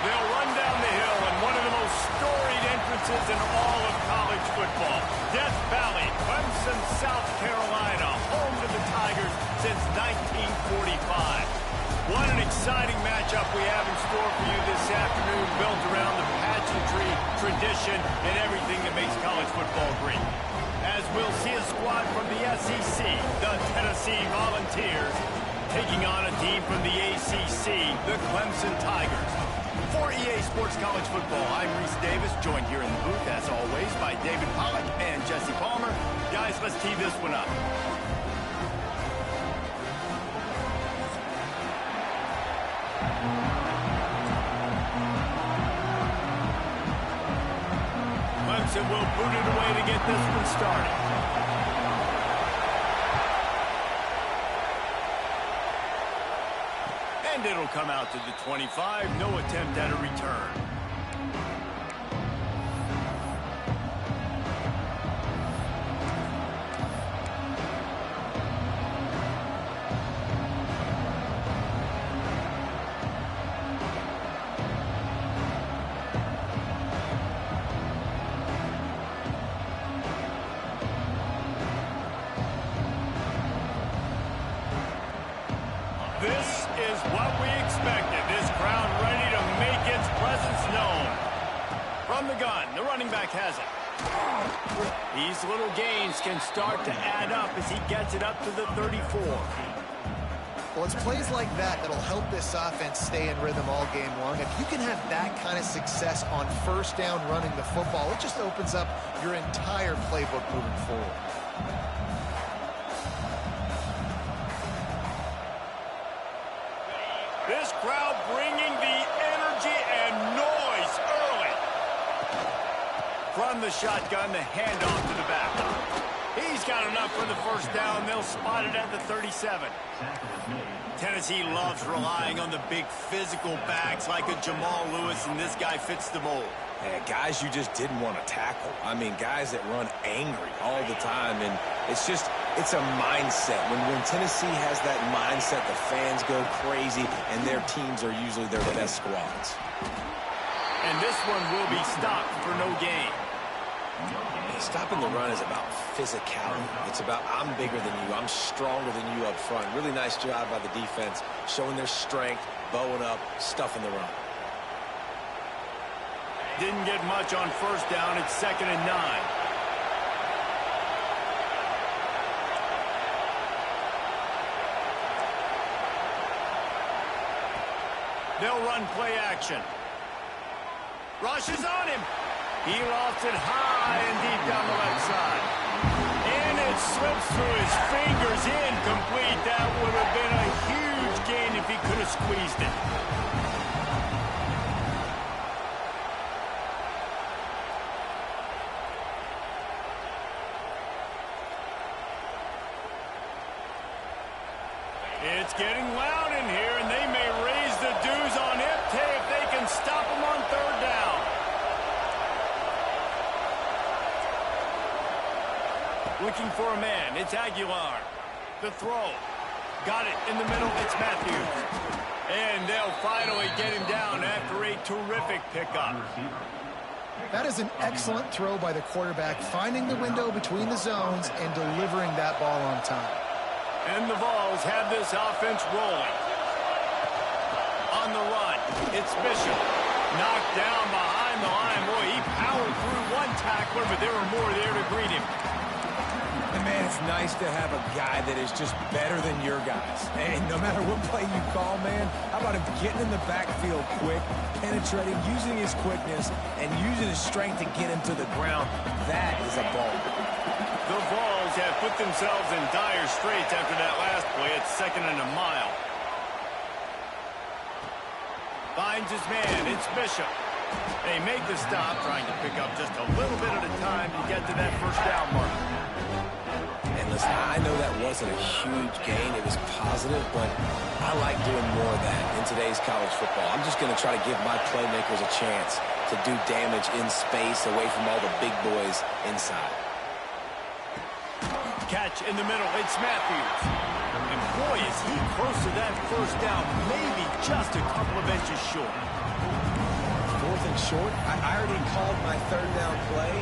They'll run down the hill in one of the most storied entrances in all of college football. Death Valley, Clemson, South Carolina, home to the Tigers since 1945. What an exciting matchup we have in store for you this afternoon, built around the pageantry, tradition, and everything that makes college football great. As we'll see a squad from the SEC, the Tennessee Volunteers, taking on a team from the ACC, the Clemson Tigers. For EA Sports College Football, I'm Reese Davis, joined here in the booth, as always, by David Pollack and Jesse Palmer. Guys, let's tee this one up. Clemson will boot it away to get this one started. And it'll come out to the 25. No attempt at a return. This is what we expected. This crowd ready to make its presence known. From the gun, the running back has it. These little gains can start to add up as he gets it up to the 34. Well, it's plays like that that'll help this offense stay in rhythm all game long. If you can have that kind of success on first down running the football, it just opens up your entire playbook moving forward. This crowd bringing the energy and noise early. From the shotgun, the handoff to the back. He's got enough for the first down. They'll spot it at the 37. Tennessee loves relying on the big physical backs like a Jamal Lewis, and this guy fits the mold. Yeah, guys you just didn't want to tackle. I mean, guys that run angry all the time, and it's a mindset. When Tennessee has that mindset, the fans go crazy, and their teams are usually their best squads. And this one will be stopped for no gain. Stopping the run is about physicality. It's about I'm bigger than you, I'm stronger than you up front. Really nice job by the defense, showing their strength, bowing up, stuffing the run. Didn't get much on first down. It's 2nd and 9. They'll run play action. Rush is on him. He lofts it high and deep down the left side. And it slips through his fingers, incomplete. That would have been a huge gain if he could have squeezed it. It's getting loud in here, and they may raise the dues on Ipte if they can stop him on 3rd down. Looking for a man. It's Aguilar. The throw. Got it in the middle. It's Matthews. And they'll finally get him down after a terrific pickup. That is an excellent throw by the quarterback, finding the window between the zones and delivering that ball on time. And the Vols have this offense rolling. On the run, it's Bishop. Knocked down behind the line. Boy, he powered through one tackler, but there were more there to greet him. And man, it's nice to have a guy that is just better than your guys. And no matter what play you call, man, how about him getting in the backfield quick, penetrating, using his quickness, and using his strength to get him to the ground. That is a ball. The Vols have put themselves in dire straits after that last play. It's 2nd and a mile. Finds his man. It's Bishop. They make the stop, trying to pick up just a little bit at a time to get to that first down mark. And listen, I know that wasn't a huge gain. It was positive, but I like doing more of that in today's college football. I'm just going to try to give my playmakers a chance to do damage in space away from all the big boys inside. Catch in the middle. It's Matthews. And boy, is he close to that first down. Maybe just a couple of inches short. 4th and short. I already called my 3rd down play,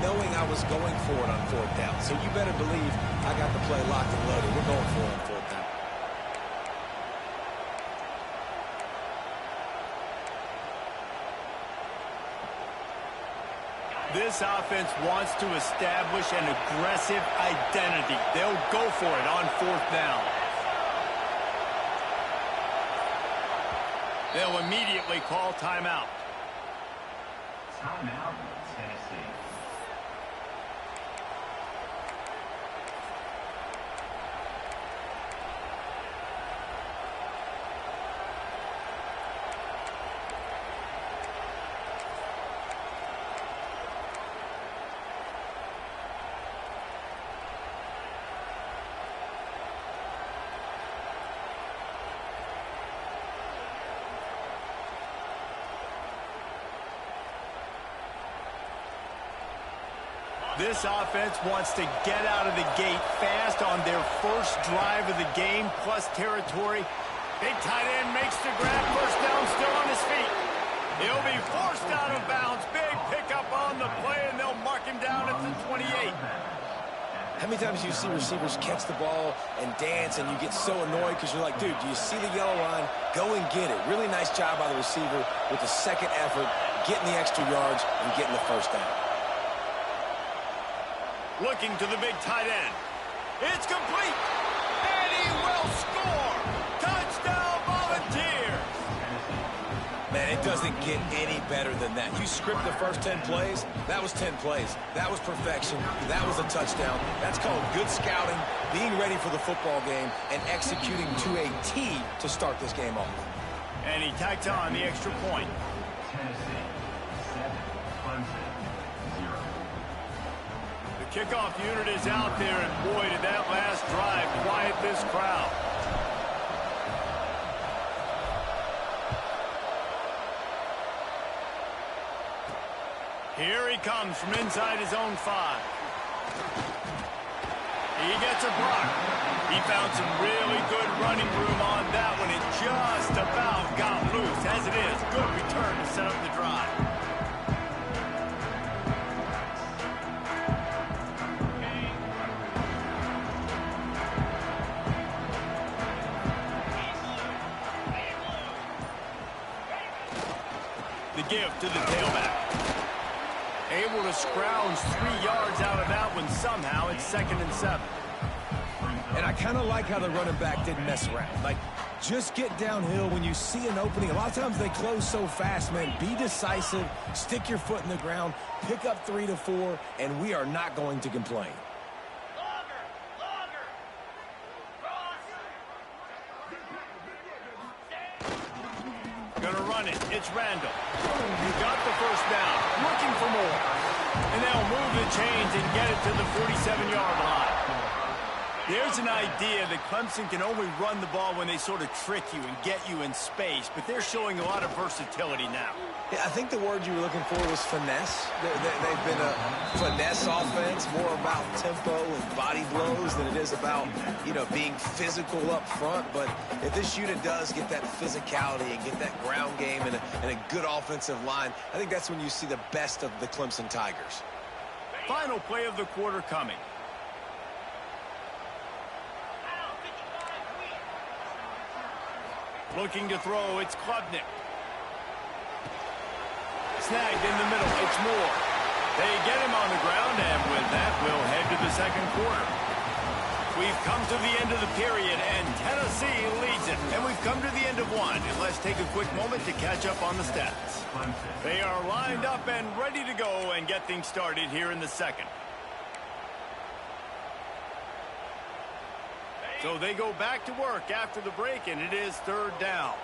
knowing I was going for it on 4th down. So you better believe I got the play locked and loaded. We're going for it on 4th down. This offense wants to establish an aggressive identity. They'll go for it on 4th down. They'll immediately call timeout. Timeout, Tennessee. This offense wants to get out of the gate fast on their first drive of the game, plus territory. Big tight end makes the grab. First down, still on his feet. He'll be forced out of bounds. Big pickup on the play, and they'll mark him down at the 28. How many times do you see receivers catch the ball and dance, and you get so annoyed because you're like, dude, do you see the yellow line? Go and get it. Really nice job by the receiver with the second effort, getting the extra yards and getting the first down. Looking to the big tight end. It's complete. And he will score. Touchdown, Volunteers. Man, it doesn't get any better than that. You script the first 10 plays, that was 10 plays. That was perfection. That was a touchdown. That's called good scouting, being ready for the football game, and executing to a T to start this game off. And he tacked on the extra point. Tennessee, 7, Clemson, 0. The kickoff unit is out there, and boy, did that last drive quiet this crowd. Here he comes from inside his own 5. He gets a block. He found some really good running room on that one. It just about got loose. As it is, good return to set up the drive. The give to the tailback. Able to scrounge 3 yards out of that one somehow. It's 2nd and 7. And I kind of like how the running back didn't mess around. Like, just get downhill when you see an opening. A lot of times they close so fast, man. Be decisive, stick your foot in the ground, pick up 3 to 4, and we are not going to complain. Gonna run it. It's Randall. You got the first down. Looking for more. And they'll move the chains and get it to the 47-yard line. There's an idea that Clemson can only run the ball when they sort of trick you and get you in space, but they're showing a lot of versatility now. Yeah, I think the word you were looking for was finesse. They've been a finesse offense, more about tempo and body blows than it is about, being physical up front. But if this unit does get that physicality and get that ground game and a good offensive line, I think that's when you see the best of the Clemson Tigers. Final play of the quarter coming. Looking to throw, it's Klubnik. Snagged in the middle, it's Moore. They get him on the ground, and with that, we'll head to the second quarter. We've come to the end of the period, and Tennessee leads it. And we've come to the end of one, and let's take a quick moment to catch up on the stats. They are lined up and ready to go and get things started here in the second. So they go back to work after the break, and it is third down.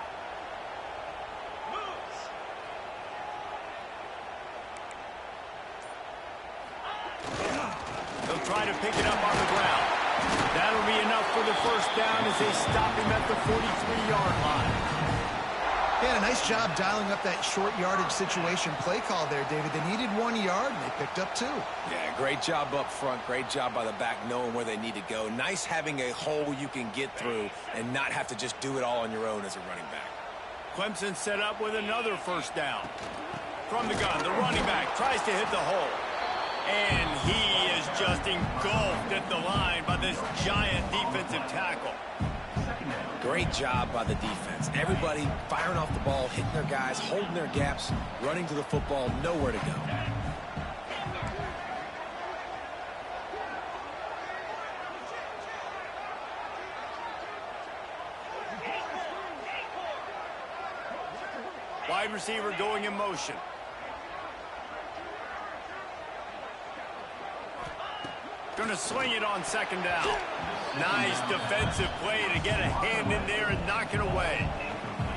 They'll try to pick it up on the ground. That'll be enough for the first down as they stop him at the 43-yard line. Yeah, a nice job dialing up that short yardage situation play call there, David. They needed 1 yard, and they picked up 2. Yeah, great job up front. Great job by the back knowing where they need to go. Nice having a hole you can get through and not have to just do it all on your own as a running back. Clemson set up with another first down. From the gun, the running back tries to hit the hole. And he is just engulfed at the line by this giant defensive tackle. Great job by the defense. Everybody firing off the ball, hitting their guys, holding their gaps, running to the football, nowhere to go. Wide receiver going in motion. Going to sling it on second down. Nice defensive play to get a hand in there and knock it away.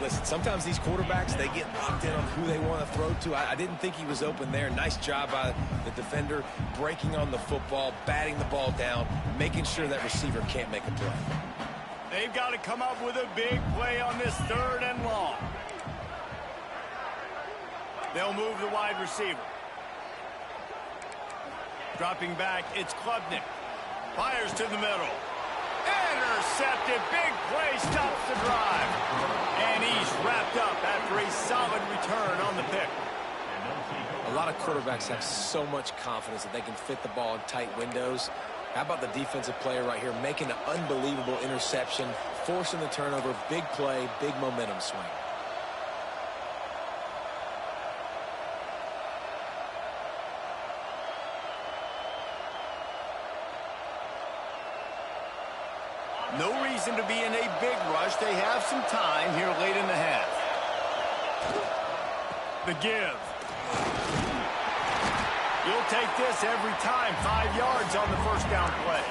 Listen, sometimes these quarterbacks, they get locked in on who they want to throw to. I didn't think he was open there. Nice job by the defender, breaking on the football, batting the ball down, making sure that receiver can't make a play. They've got to come up with a big play on this third and long. They'll move the wide receiver. Dropping back, it's Klubnik. Fires to the middle. Intercepted. Big play stops the drive. And he's wrapped up after a solid return on the pick. A lot of quarterbacks have so much confidence that they can fit the ball in tight windows. How about the defensive player right here making an unbelievable interception, forcing the turnover, big play, big momentum swing. No reason to be in a big rush. They have some time here late in the half. The give. You'll take this every time. 5 yards on the first down play.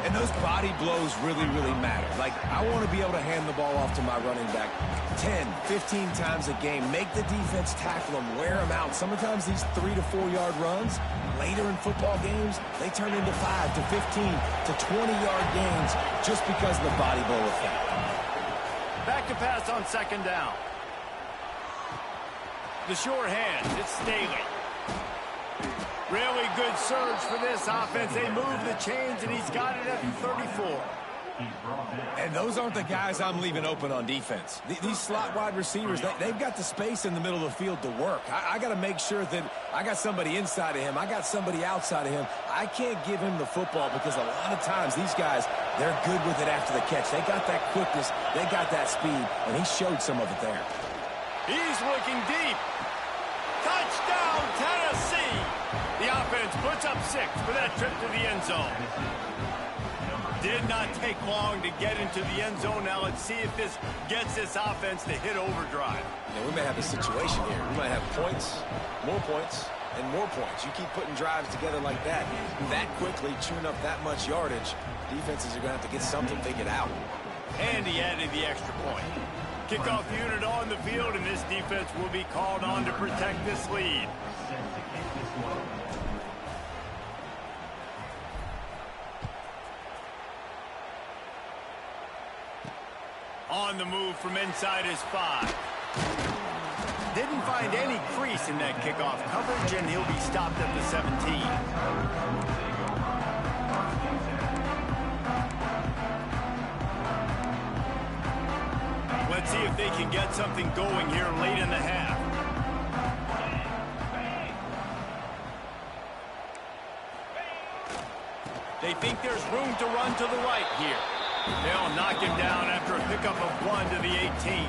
And those body blows really, really matter. Like, I want to be able to hand the ball off to my running back 10, 15 times a game. Make the defense tackle them, wear them out. Sometimes these 3 to 4 yard runs, later in football games, they turn into 5 to 15 to 20-yard gains just because of the body blow effect. Back to pass on second down. The sure hand, it's Staley. Really good surge for this offense. They move the chains, and he's got it at the 34. And those aren't the guys I'm leaving open on defense. These slot wide receivers, they've got the space in the middle of the field to work. I got to make sure that I got somebody inside of him. I got somebody outside of him. I can't give him the football because a lot of times these guys, they're good with it after the catch. They got that quickness. They got that speed, and he showed some of it there. He's looking deep. Touchdown, Tennessee. The offense puts up 6 for that trip to the end zone. Did not take long to get into the end zone. Now let's see if this gets this offense to hit overdrive. Yeah, we may have a situation here. We might have points, and more points. You keep putting drives together like that quickly, chewing up that much yardage, defenses are going to have to get something figured out. And he added the extra point. Kickoff unit on the field, and this defense will be called on to protect this lead. On the move from inside his 5. Didn't find any crease in that kickoff coverage, and he'll be stopped at the 17. Let's see if they can get something going here late in the half. They think there's room to run to the right here. They'll knock him down after a pickup of 1 to the 18.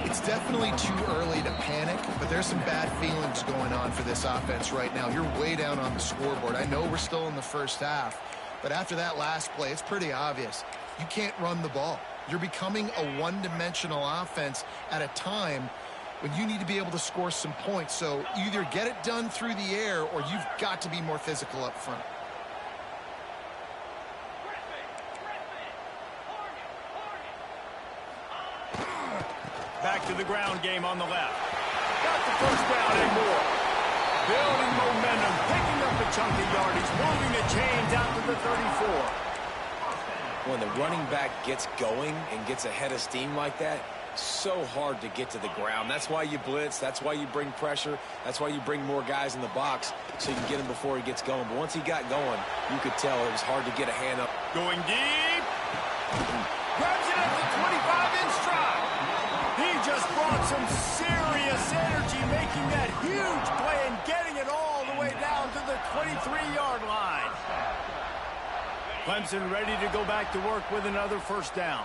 It's definitely too early to panic, but there's some bad feelings going on for this offense right now. You're way down on the scoreboard. I know we're still in the first half, but after that last play, it's pretty obvious. You can't run the ball. You're becoming a one-dimensional offense at a time when you need to be able to score some points. So either get it done through the air or you've got to be more physical up front. Back to the ground game on the left. Got the first down and more. Building momentum, picking up a chunk of yardage, moving the chains out to the 34. When the running back gets going and gets ahead of steam like that, so hard to get to the ground. That's why you blitz. That's why you bring pressure. That's why you bring more guys in the box so you can get him before he gets going. But once he got going, you could tell it was hard to get a hand up. Going deep. Grabs it at the 25 in stride. He just brought some serious energy, making that huge play and getting it all the way down to the 23-yard line. Clemson ready to go back to work with another first down.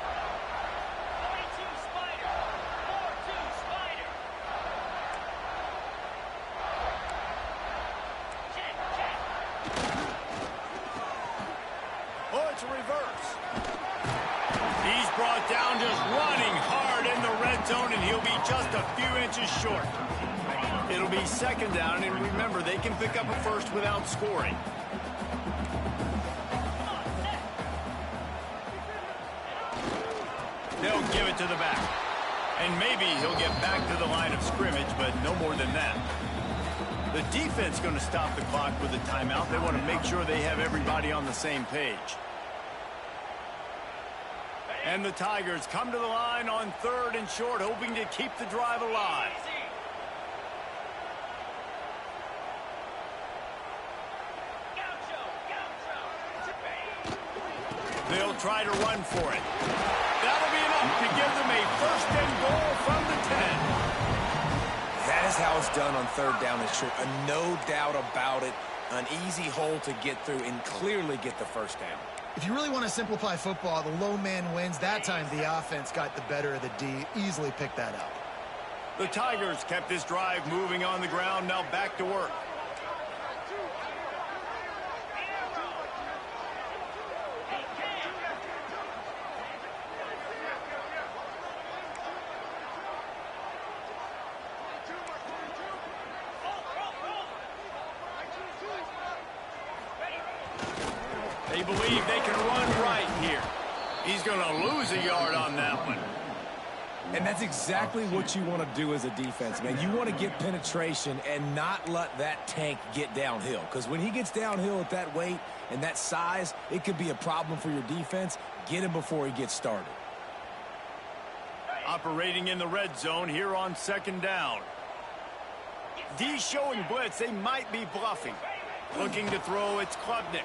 Oh, it's a reverse. He's brought down just running hard in the red zone, and he'll be just a few inches short. It'll be second down, and remember, they can pick up a first without scoring. They'll give it to the back. And maybe he'll get back to the line of scrimmage, but no more than that. The defense going to stop the clock with a timeout. They want to make sure they have everybody on the same page. And the Tigers come to the line on 3rd and short, hoping to keep the drive alive. They'll try to run for it. That'll be enough to give them a 1st and goal from the 10. That is how it's done on 3rd down and short. No doubt about it. An easy hole to get through and clearly get the first down. If you really want to simplify football, the low man wins. That time the offense got the better of the D. Easily picked that up. The Tigers kept this drive moving on the ground. Now back to work. They believe they can run right here. He's going to lose a yard on that one. And that's exactly what you want to do as a defense, man. You want to get penetration and not let that tank get downhill. Because when he gets downhill at that weight and that size, it could be a problem for your defense. Get him before he gets started. Operating in the red zone here on 2nd down. D showing blitz. They might be bluffing. Looking to throw, it's Klubnik.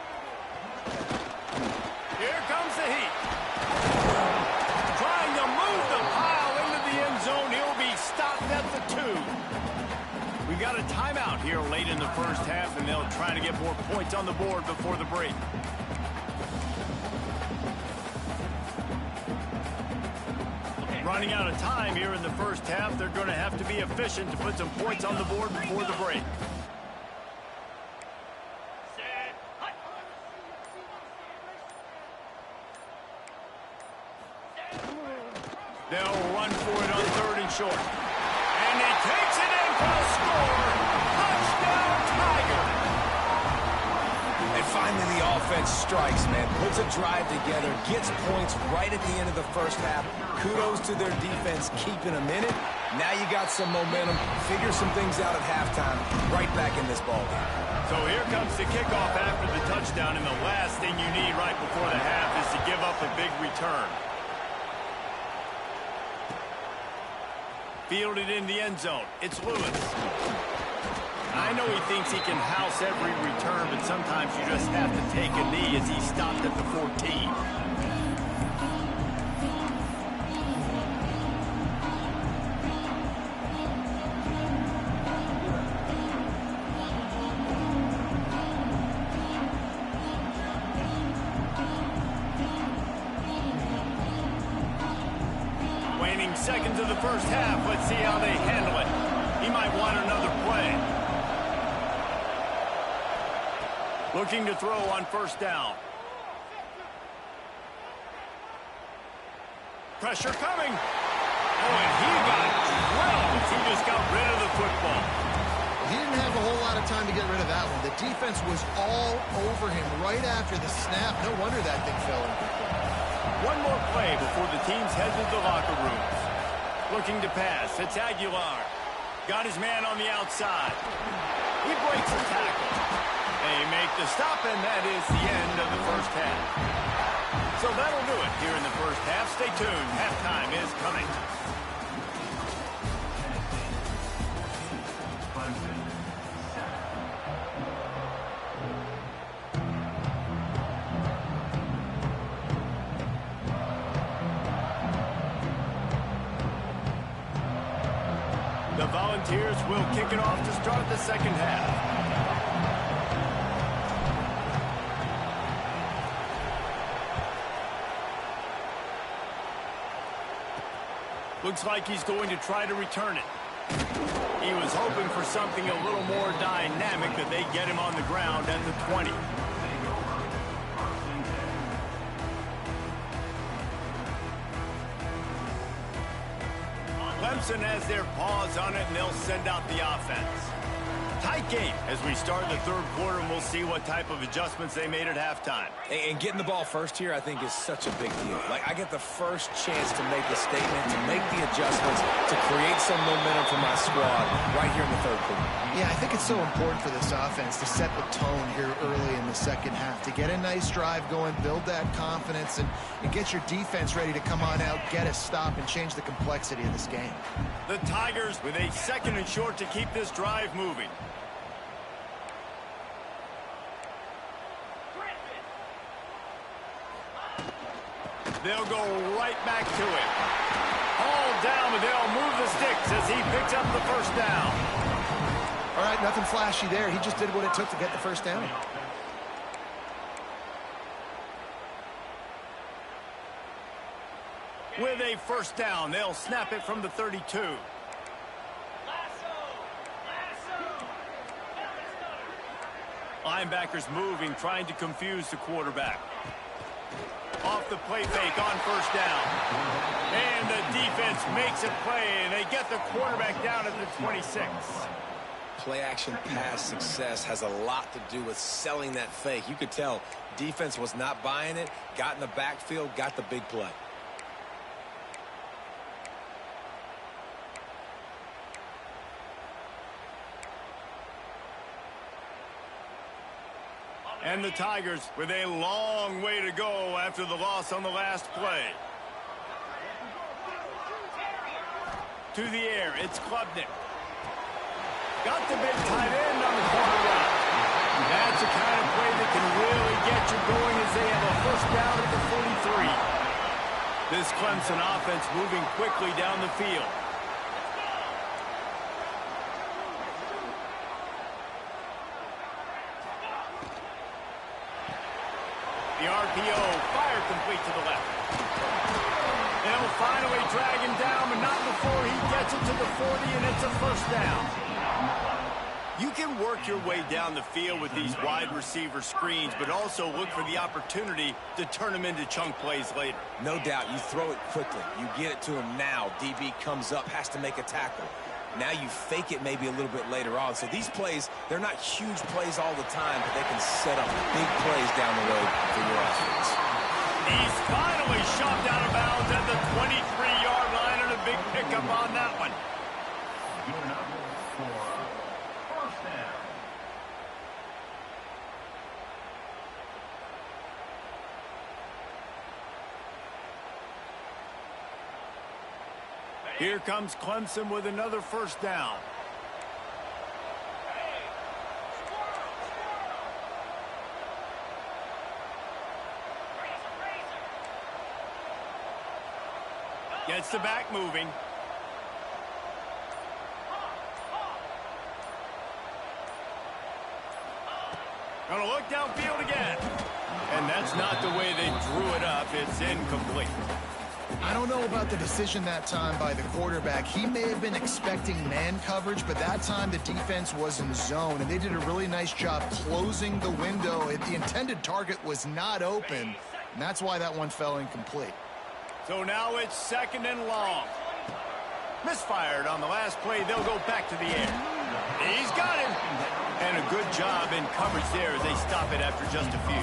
Here comes the heat. Trying to move the pile into the end zone. He'll be stopped at the 2. We got a timeout here late in the first half, and they'll try to get more points on the board before the break. Running out of time here in the first half. They're going to have to be efficient to put some points on the board before the break. They'll run for it on 3rd and short. And he takes it in for a score. Touchdown, Tiger. And finally the offense strikes, man. Puts a drive together, gets points right at the end of the first half. Kudos to their defense keeping them in it. Now you got some momentum. Figure some things out at halftime. Right back in this ball game. So here comes the kickoff after the touchdown, and the last thing you need right before the half is to give up a big return. Fielded in the end zone. It's Lewis. I know he thinks he can house every return, but sometimes you just have to take a knee as he stopped at the 14. Waning seconds of the first half. Let's see how they handle it. He might want another play. Looking to throw on first down. Pressure coming. Oh, and he got drilled. He just got rid of the football. He didn't have a whole lot of time to get rid of that one. The defense was all over him right after the snap. No wonder that thing fell in. One more play before the teams head to the locker rooms. Looking to pass. It's Aguilar. Got his man on the outside. He breaks the tackle. They make the stop, and that is the end of the first half. So that'll do it here in the first half. Stay tuned. Halftime is coming. The Volunteers will kick it off to start the second half. Looks like he's going to try to return it. He was hoping for something a little more dynamic, that they get him on the ground at the 20. Clemson has their paws on it, and they'll send out the offense. Tight game as we start the third quarter, and we'll see what type of adjustments they made at halftime. And getting the ball first here, I think, is such a big deal. Like, I get the first chance to make a statement, to make the adjustments, to create some momentum for my squad right here in the third quarter. Yeah, I think it's so important for this offense to set the tone here early in the second half, to get a nice drive going, build that confidence, and get your defense ready to come on out, get a stop, and change the complexity of this game. The Tigers with a second and short to keep this drive moving. They'll go right back to it. All down, but they'll move the sticks as he picks up the first down. All right, nothing flashy there. He just did what it took to get the first down. With a first down, they'll snap it from the 32. Linebackers moving, trying to confuse the quarterback. Off the play fake on first down. And the defense makes a play, and they get the quarterback down at the 26. Play action pass success has a lot to do with selling that fake. You could tell defense was not buying it, got in the backfield, got the big play. And the Tigers with a long way to go after the loss on the last play. To the air, it's Klubnik. Got the big tight end on the corner route. That's the kind of play that can really get you going as they have a first down at the 43. This Clemson offense moving quickly down the field. The RPO fired complete to the left. They'll finally drag him down, but not before he gets it to the 40, and it's a first down. You can work your way down the field with these wide receiver screens, but also look for the opportunity to turn them into chunk plays later. No doubt, you throw it quickly. You get it to him now. DB comes up, has to make a tackle. Now you fake it maybe a little bit later on. So these plays, they're not huge plays all the time, but they can set up big plays down the road for your offense. He's finally shoved out of bounds at the 23-yard line, and a big pickup on that one. Given up for first down. Here comes Clemson with another first down. Gets the back moving. Gonna look downfield again. And that's not the way they drew it up. It's incomplete. I don't know about the decision that time by the quarterback. He may have been expecting man coverage, but that time the defense was in zone, and they did a really nice job closing the window. The intended target was not open, and that's why that one fell incomplete. So now it's 2nd and long. Misfired on the last play. They'll go back to the air. He's got him. And a good job in coverage there as they stop it after just a few.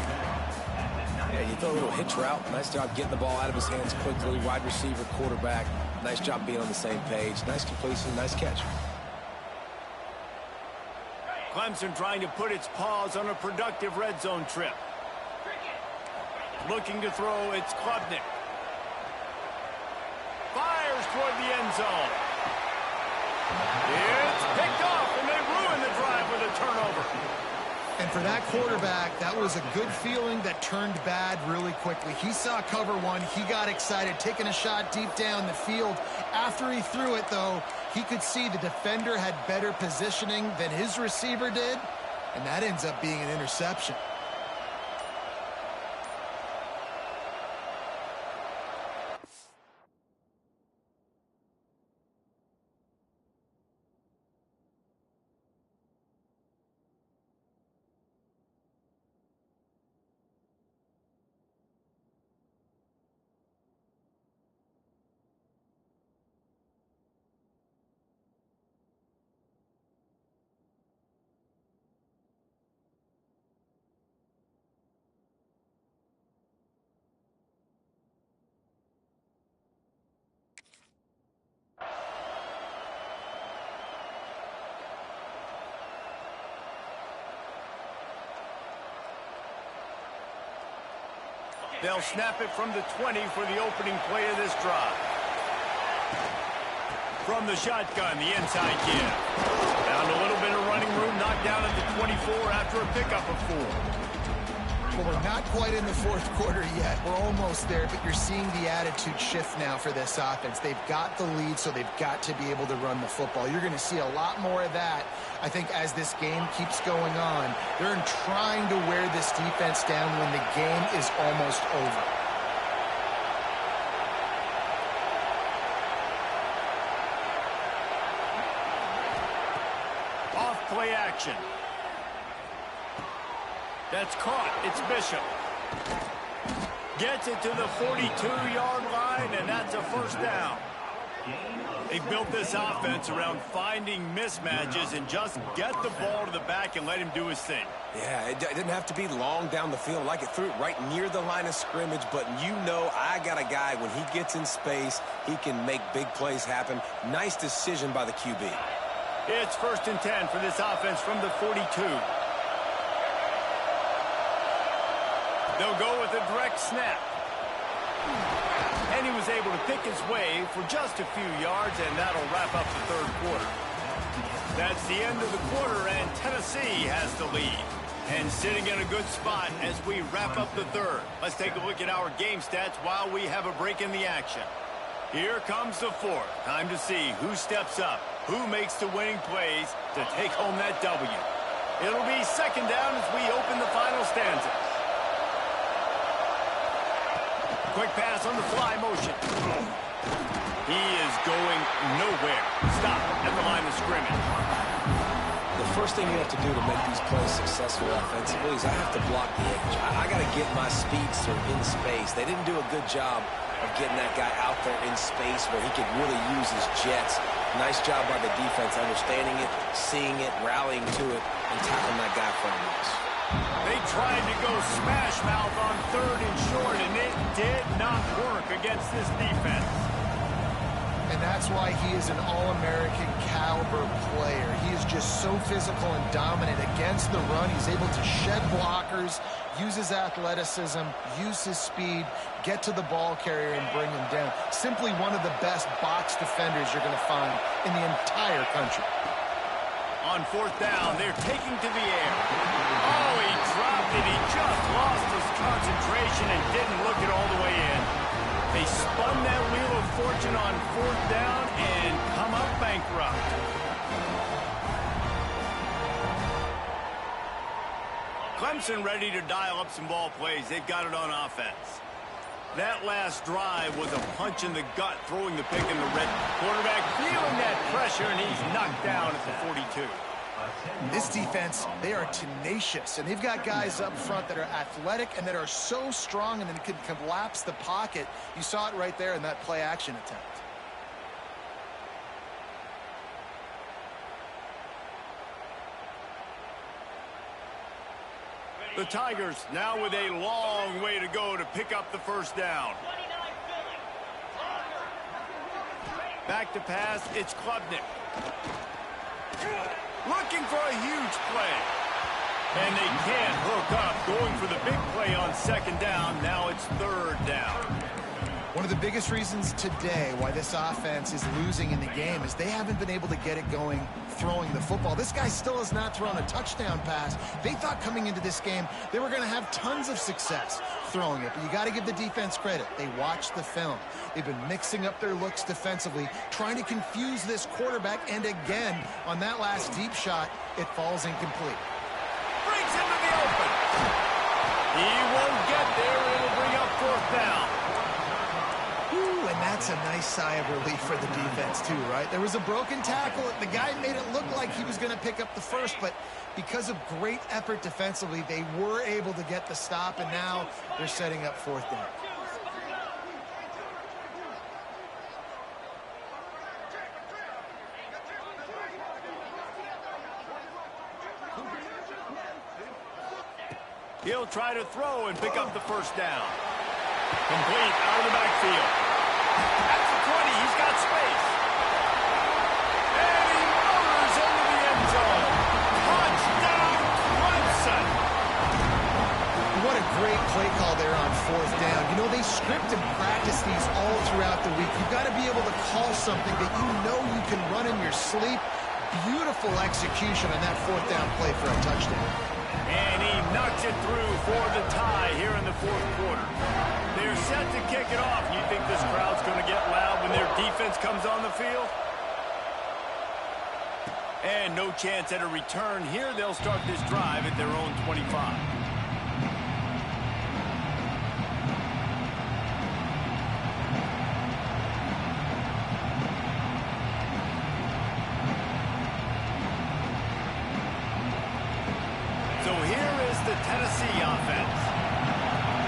Yeah, you throw a little hitch route. Nice job getting the ball out of his hands quickly. Wide receiver, quarterback. Nice job being on the same page. Nice completion, nice catch. Clemson trying to put its paws on a productive red zone trip. Looking to throw, it's Klubnik. Fires toward the end zone. It's picked off, and they ruin the drive with a turnover. And for that quarterback, that was a good feeling that turned bad really quickly. He saw cover one. He got excited, taking a shot deep down the field. After he threw it, though, he could see the defender had better positioning than his receiver did, and that ends up being an interception. They'll snap it from the 20 for the opening play of this drive. From the shotgun, the inside give. Found a little bit of running room, knocked down at the 24 after a pickup of 4. Well, we're not quite in the fourth quarter yet. We're almost there, but you're seeing the attitude shift now for this offense. They've got the lead, so they've got to be able to run the football. You're going to see a lot more of that, I think, as this game keeps going on. They're trying to wear this defense down when the game is almost over. Off play action. That's caught. It's Bishop. Gets it to the 42-yard line, and that's a first down. They built this offense around finding mismatches and just get the ball to the back and let him do his thing. Yeah, it didn't have to be long down the field. Like it threw it right near the line of scrimmage, but you know I got a guy, when he gets in space, he can make big plays happen. Nice decision by the QB. It's 1st and 10 for this offense from the 42. They'll go with a direct snap. And he was able to pick his way for just a few yards, and that'll wrap up the third quarter. That's the end of the quarter, and Tennessee has the lead. And sitting in a good spot as we wrap up the third. Let's take a look at our game stats while we have a break in the action. Here comes the fourth. Time to see who steps up, who makes the winning plays to take home that W. It'll be 2nd down as we open the final stanza. Quick pass on the fly motion. He is going nowhere. Stop at the line of scrimmage. The first thing you have to do to make these plays successful offensively is I have to block the edge. I got to get my speedster in space. They didn't do a good job of getting that guy out there in space where he could really use his jets. Nice job by the defense understanding it, seeing it, rallying to it, and tackling that guy in front of us. They tried to go smash mouth on 3rd and short, and it did not work against this defense. And that's why he is an All-American caliber player. He is just so physical and dominant against the run. He's able to shed blockers, use his athleticism, use his speed, get to the ball carrier and bring him down. Simply one of the best box defenders you're going to find in the entire country. On fourth down, they're taking to the air. Oh, he dropped it. He just lost his concentration and didn't look it all the way in. They spun that wheel of fortune on fourth down and come up bankrupt. Clemson ready to dial up some ball plays. They've got it on offense. That last drive was a punch in the gut, throwing the pick in the red. Quarterback feeling that pressure, and he's knocked down at the 42. This defense, they are tenacious, and they've got guys up front that are athletic and that are so strong and then can collapse the pocket. You saw it right there in that play-action attempt. The Tigers now with a long way to go to pick up the first down. Back to pass, it's Klubnik. Looking for a huge play. And they can't hook up. Going for the big play on second down. Now it's third down. One of the biggest reasons today why this offense is losing in the game is they haven't been able to get it going throwing the football. This guy still has not thrown a touchdown pass. They thought coming into this game they were going to have tons of success throwing it, but you got to give the defense credit. They watched the film. They've been mixing up their looks defensively, trying to confuse this quarterback, and again, on that last deep shot, it falls incomplete. Brings him to the open. He won't get there. It'll bring up fourth down. Ooh, and that's a nice sigh of relief for the defense too, right? There was a broken tackle. The guy made it look like he was going to pick up the first, but because of great effort defensively, they were able to get the stop, and now they're setting up fourth down. He'll try to throw and pick up the first down. Complete out of the backfield. At the 20, he's got space. And he motors into the end zone. Touchdown, Clemson. What a great play call there on fourth down. You know, they script and practice these all throughout the week. You've got to be able to call something that you know you can run in your sleep. Beautiful execution on that fourth down play for a touchdown. And he knocks it through for the tie here in the fourth quarter. They're set to kick it off. You think this crowd's going to get loud when their defense comes on the field? And no chance at a return here. They'll start this drive at their own 25. So here is the Tennessee offense.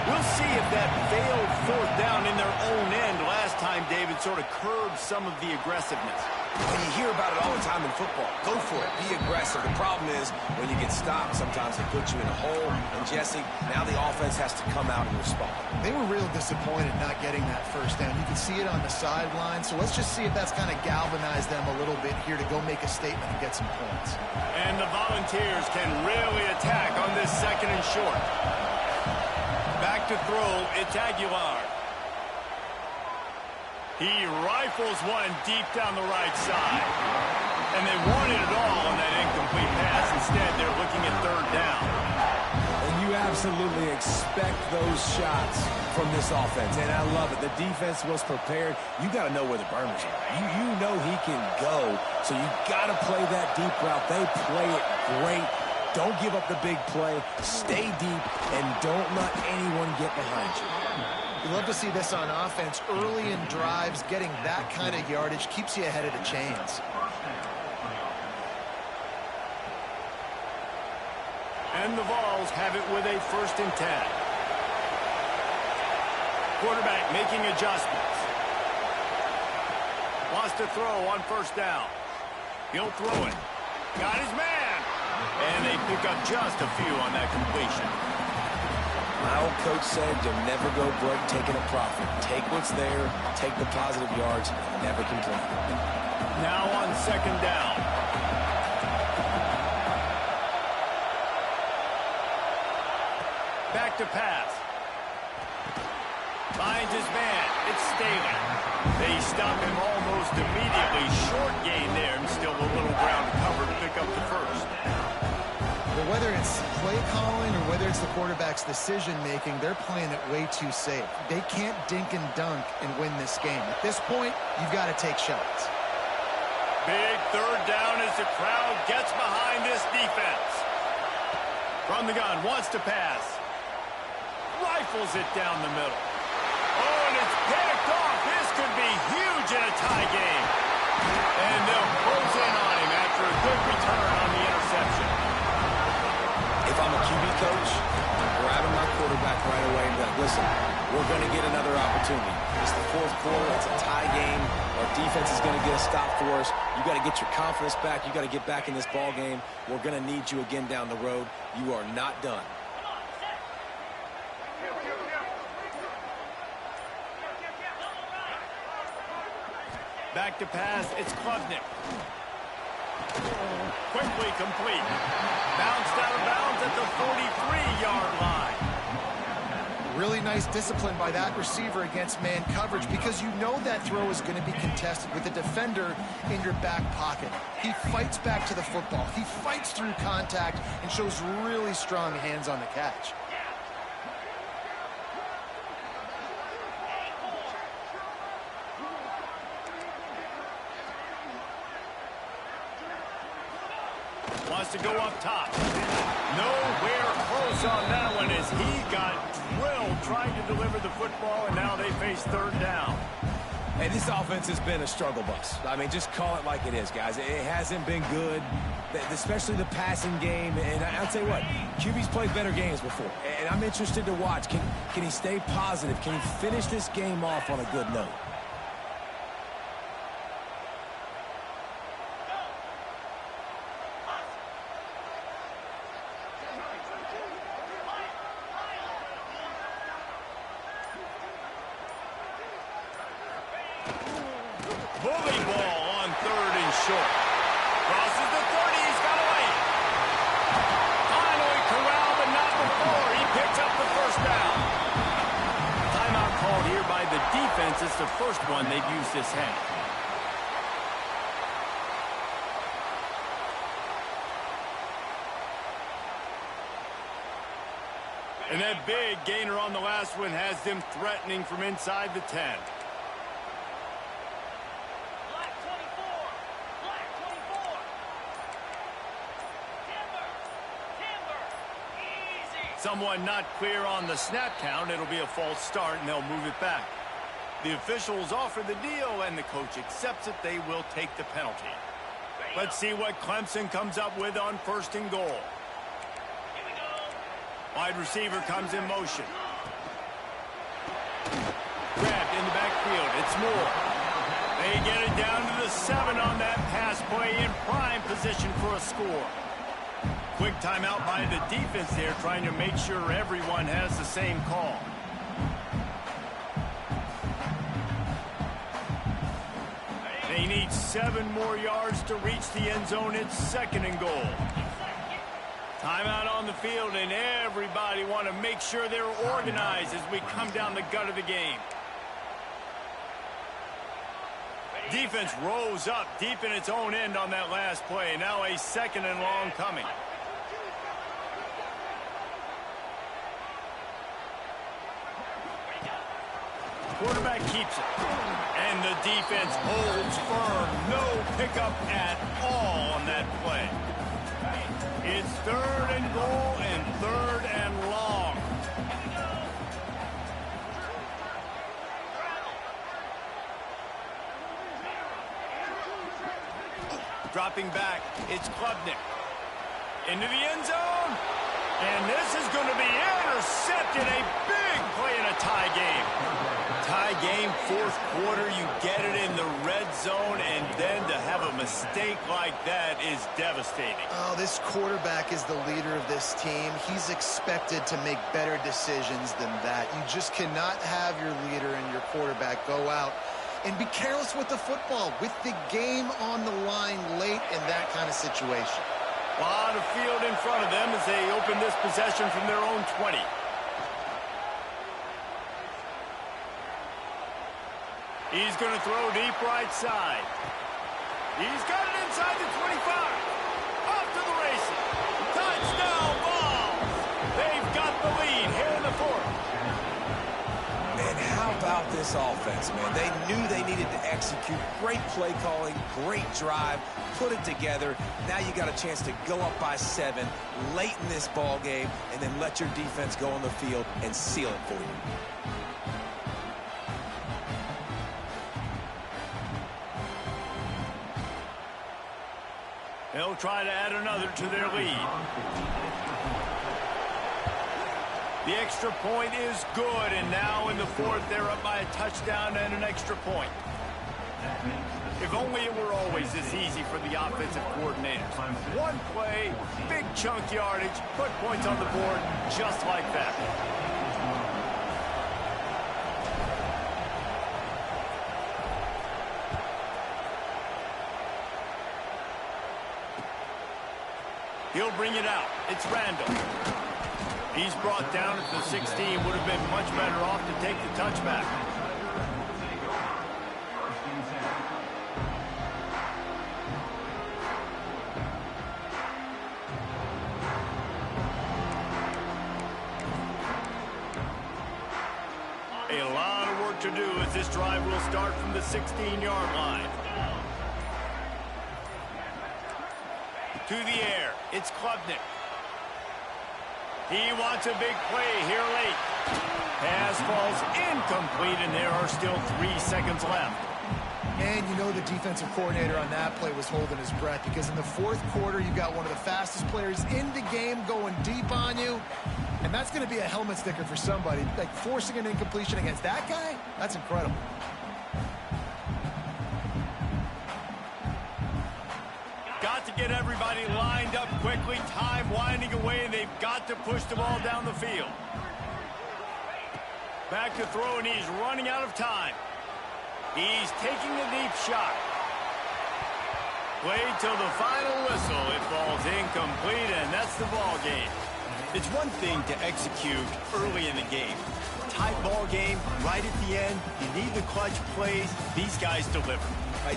We'll see if that failed fourth down in their own end last time, David, sort of curbed some of the aggressiveness. Well, you hear about it all the time in football. Go for it. Be aggressive. The problem is when you get stopped, sometimes they put you in a hole. And, Jesse, now the offense has to come out and respond. They were real disappointed not getting that first down. You can see it on the sideline. So let's just see if that's kind of galvanized them a little bit here to go make a statement and get some points. And the Volunteers can really attack on this second and short. Back to throw, it's Aguilar. He rifles one deep down the right side. And they wanted it all on that incomplete pass. Instead, they're looking at third down. And you absolutely expect those shots from this offense. And I love it. The defense was prepared. You got to know where the burners are. You know he can go. So you got to play that deep route. They play it great. Don't give up the big play. Stay deep. And don't let anyone get behind you. You love to see this on offense. Early in drives, getting that kind of yardage keeps you ahead of the chains. And the Vols have it with a 1st and 10. Quarterback making adjustments. Wants to throw on first down. He'll throw it. Got his man. And they pick up just a few on that completion. My old coach said you'll never go broke taking a profit. Take what's there, take the positive yards, and never complain. Now on second down. Back to pass. Finds his man. It's Staley. They stop him almost immediately. Short gain there, and still a little ground to cover to pick up the first. But whether it's play calling or whether it's the quarterback's decision-making, they're playing it way too safe. They can't dink and dunk and win this game. At this point, you've got to take shots. Big third down as the crowd gets behind this defense. From the gun, wants to pass. Rifles it down the middle. Oh, and it's picked off. This could be huge in a tie game. And they'll close in on him after a good return on the interception. If I'm a QB coach, I'm grabbing my quarterback right away and be like, listen, we're going to get another opportunity. It's the fourth quarter. It's a tie game. Our defense is going to get a stop for us. You got to get your confidence back. You got to get back in this ball game. We're going to need you again down the road. You are not done. Back to pass, it's Klubnik. Quickly complete. Bounced out of bounds at the 43-yard line. Really nice discipline by that receiver against man coverage because you know that throw is going to be contested with a defender in your back pocket. He fights back to the football. He fights through contact and shows really strong hands on the catch. Wants to go up top. Nowhere close on that one as he got drilled trying to deliver the football, and now they face third down. Hey, this offense has been a struggle bus. I mean, just call it like it is, guys. It hasn't been good, especially the passing game. And I'll tell you what, QB's played better games before. And I'm interested to watch. Can he stay positive? Can he finish this game off on a good note? Bully ball on third and short. Crosses the 30. He's got away. Finally corralled, but not before. He picks up the first down. Timeout called here by the defense. It's the first one they've used this half. And that big gainer on the last one has them threatening from inside the 10. Someone not clear on the snap count. It'll be a false start, and they'll move it back. The officials offer the deal, and the coach accepts it. They will take the penalty. Let's see what Clemson comes up with on first and goal. Wide receiver comes in motion. Grabbed in the backfield. It's Moore. They get it down to the 7 on that pass play in prime position for a score. Quick timeout by the defense there, trying to make sure everyone has the same call. They need 7 more yards to reach the end zone. It's second and goal. Timeout on the field, and everybody want to make sure they're organized as we come down the gut of the game. Defense rose up deep in its own end on that last play. Now a second and long coming. Quarterback keeps it. And the defense holds firm. No pickup at all on that play. It's third and goal and third and long. Dropping back, it's Klubnik. Into the end zone. And this is going to be intercepted. A big play in a tie game. Tie game, fourth quarter, you get it in the red zone, and then to have a mistake like that is devastating. Oh, this quarterback is the leader of this team. He's expected to make better decisions than that. You just cannot have your leader and your quarterback go out and be careless with the football, with the game on the line late in that kind of situation. A lot of field in front of them as they open this possession from their own 20. He's going to throw deep right side. He's got it inside the 25. Off to the races. Touchdown Vols. They've got the lead here in the fourth. Man, how about this offense, man? They knew they needed to execute. Great play calling, great drive, put it together. Now you got a chance to go up by 7 late in this ball game and then let your defense go on the field and seal it for you. They'll try to add another to their lead. The extra point is good, and now in the fourth, they're up by a touchdown and an extra point. If only it were always this easy for the offensive coordinators. One play, big chunk yardage, put points on the board just like that. He'll bring it out. It's Randall. He's brought down at the 16. Would have been much better off to take the touchback. A lot of work to do as this drive will start from the 16-yard line. To the air, it's Klubnik. He wants a big play here late. Pass falls incomplete, and there are still 3 seconds left. And you know the defensive coordinator on that play was holding his breath because in the fourth quarter, you got one of the fastest players in the game going deep on you. And that's going to be a helmet sticker for somebody. Like forcing an incompletion against that guy, that's incredible. Got to get everybody lined up quickly. Time winding away, and they've got to push the ball down the field. Back to throw, and he's running out of time. He's taking a deep shot. Played till the final whistle. It falls incomplete, and that's the ball game. It's one thing to execute early in the game. Tight ball game, right at the end. You need the clutch plays. These guys deliver.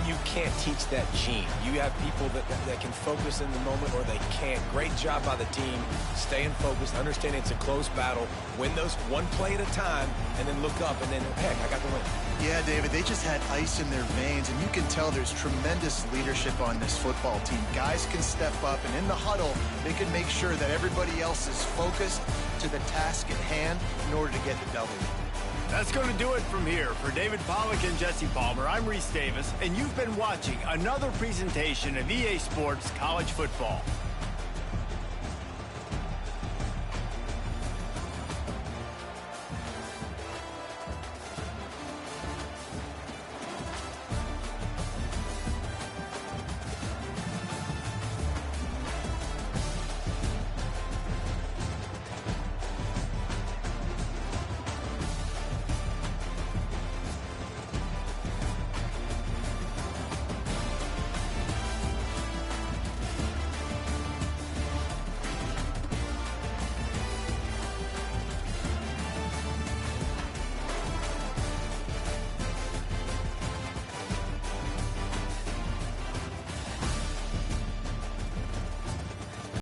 You can't teach that gene. You have people that can focus in the moment or they can't. Great job by the team, staying focused, understanding it's a close battle, win those one play at a time, and then look up, and then, heck, I got the win. Yeah, David, they just had ice in their veins, and you can tell there's tremendous leadership on this football team. Guys can step up, and in the huddle, they can make sure that everybody else is focused to the task at hand in order to get the W. That's going to do it from here. For David Pollack and Jesse Palmer, I'm Reese Davis, and you've been watching another presentation of EA Sports College Football.